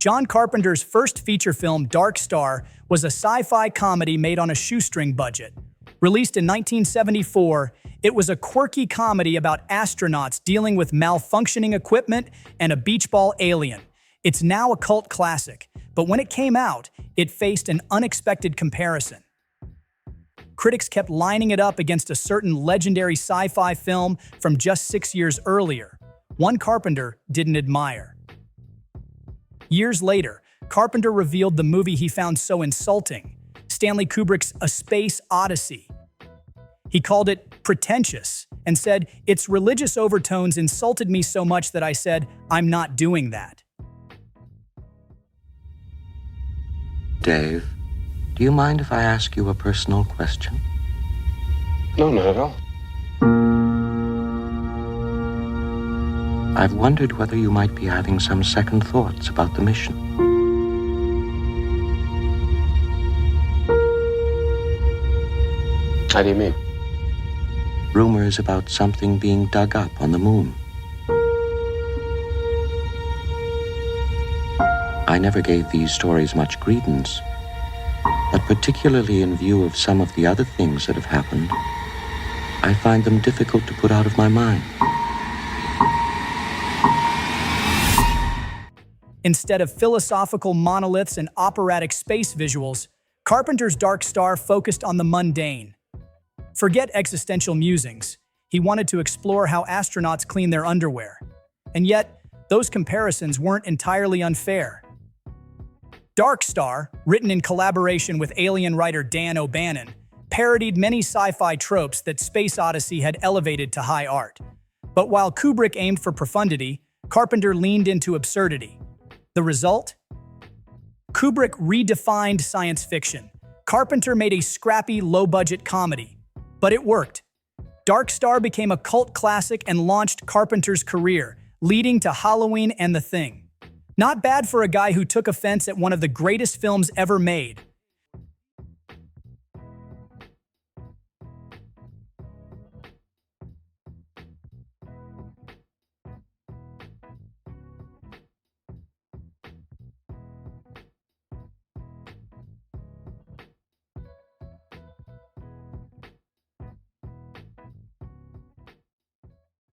John Carpenter's first feature film, Dark Star, was a sci-fi comedy made on a shoestring budget. Released in 1974, it was a quirky comedy about astronauts dealing with malfunctioning equipment and a beach ball alien. It's now a cult classic, but when it came out, it faced an unexpected comparison. Critics kept lining it up against a certain legendary sci-fi film from just 6 years earlier, one Carpenter didn't admire. Years later, Carpenter revealed the movie he found so insulting, Stanley Kubrick's A Space Odyssey. He called it pretentious and said, "Its religious overtones insulted me so much that I said, I'm not doing that." Dave, do you mind if I ask you a personal question? No, not at all. I've wondered whether you might be having some second thoughts about the mission. How do you mean? Rumors about something being dug up on the moon. I never gave these stories much credence, but particularly in view of some of the other things that have happened, I find them difficult to put out of my mind. Instead of philosophical monoliths and operatic space visuals, Carpenter's Dark Star focused on the mundane. Forget existential musings. He wanted to explore how astronauts clean their underwear. And yet, those comparisons weren't entirely unfair. Dark Star, written in collaboration with alien writer Dan O'Bannon, parodied many sci-fi tropes that Space Odyssey had elevated to high art. But while Kubrick aimed for profundity, Carpenter leaned into absurdity. The result? Kubrick redefined science fiction. Carpenter made a scrappy, low-budget comedy. But it worked. Dark Star became a cult classic and launched Carpenter's career, leading to Halloween and The Thing. Not bad for a guy who took offense at one of the greatest films ever made.